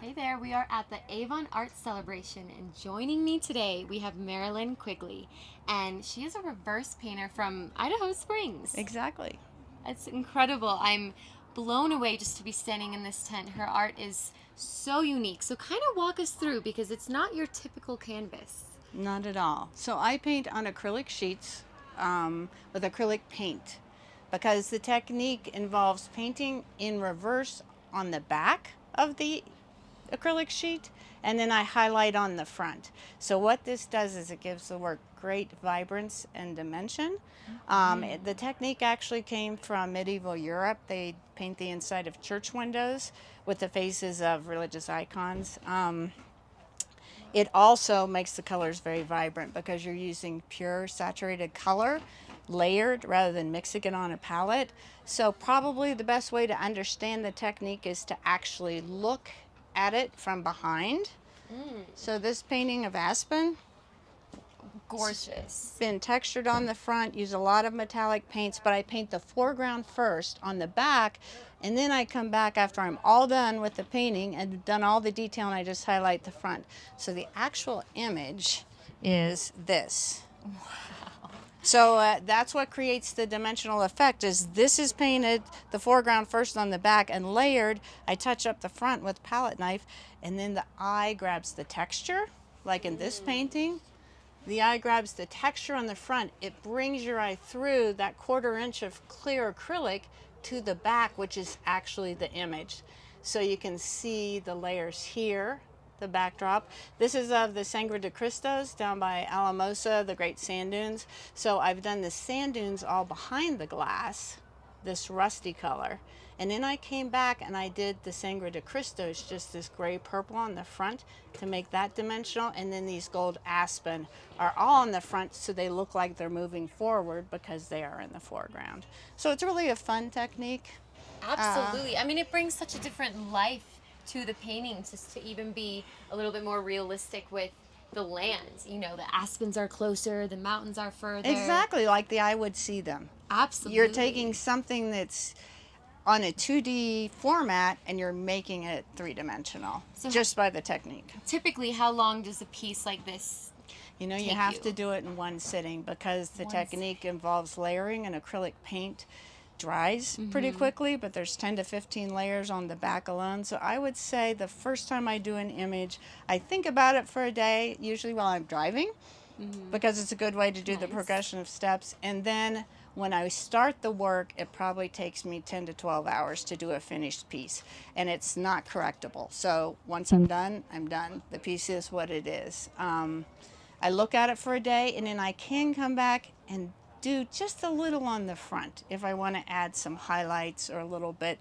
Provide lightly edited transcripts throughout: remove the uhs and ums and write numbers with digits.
Hey there, we are at the Avon Arts Celebration, and joining me today we have Marilyn Quigley, and she is a reverse painter from Idaho Springs. Exactly. It's incredible. I'm blown away just to be standing in this tent. Her art is so unique. So kind of walk us through because it's not your typical canvas. Not at all. So I paint on acrylic sheets with acrylic paint because the technique involves painting in reverse on the back of the acrylic sheet, and then I highlight on the front. So what this does is it gives the work great vibrance and dimension. The technique actually came from medieval Europe. They paint the inside of church windows with the faces of religious icons. It also makes the colors very vibrant because you're using pure saturated color layered rather than mixing it on a palette. So probably the best way to understand the technique is to actually look at it from behind. So this painting of aspen, Gorgeous. been textured on the front, use a lot of metallic paints, but I paint the foreground first on the back, and then I come back after I'm all done with the painting and done all the detail, and I just highlight the front. So the actual image is this. So that's what creates the dimensional effect. Is this is painted the foreground first on the back and layered. I touch up the front with palette knife, and then the eye grabs the texture, like in this painting. The eye grabs the texture on the front. It brings your eye through that 1/4 inch of clear acrylic to the back, which is actually the image. So you can see the layers here, the backdrop. This is of the Sangre de Cristos down by Alamosa, the great sand dunes. So I've done the sand dunes all behind the glass, this rusty color. And then I came back and I did the Sangre de Cristos, just this gray purple on the front to make that dimensional. And then these gold aspen are all on the front so they look like they're moving forward because they are in the foreground. So it's really a fun technique. Absolutely. I mean, it brings such a different life to the paintings just to even be a little bit more realistic with the lands. You know, the aspens are closer, the mountains are further. Exactly like the eye would see them. Absolutely. You're taking something that's on a 2D format and you're making it three-dimensional just by the technique. Typically, how long does a piece like this You know, you take have you? to do it in one sitting because the One technique involves layering, and acrylic paint dries pretty quickly, but there's 10 to 15 layers on the back alone. So I would say the first time I do an image, I think about it for a day, usually while I'm driving, because it's a good way to do the Nice. progression of steps. And then when I start the work, it probably takes me 10 to 12 hours to do a finished piece, and it's not correctable. So once I'm done, I'm done. The piece is what it is. I look at it for a day, and then I can come back and do just a little on the front if I want to add some highlights or a little bit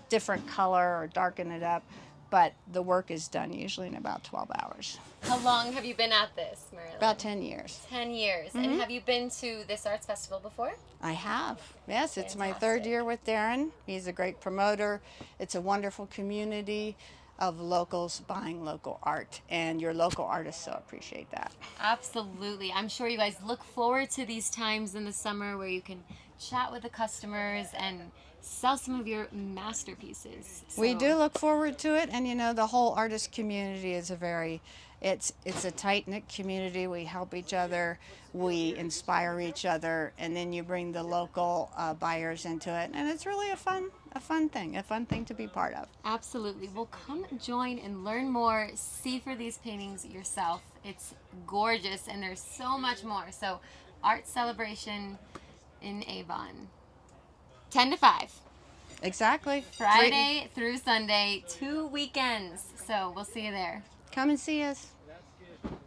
different color or darken it up. But the work is done usually in about 12 hours. How long have you been at this, Marilyn? About 10 years. 10 years. And have you been to this arts festival before? I have. Yes, it's my Fantastic. 3rd year with Darren. He's a great promoter. It's a wonderful community of locals buying local art, and your local artists so appreciate that. Absolutely. I'm sure you guys look forward to these times in the summer where you can chat with the customers and sell some of your masterpieces. We So- do look forward to it, and you know, the whole artist community is it's a tight-knit community. We help each other, we inspire each other, and then you bring the local buyers into it, and it's really a fun thing to be part of. Absolutely. Well, come join and learn more. See for these paintings yourself. It's gorgeous, and there's so much more. So, Art Celebration in Avon. 10 to 5. Exactly. Friday through Sunday, 2 weekends. So, we'll see you there. Come and see us.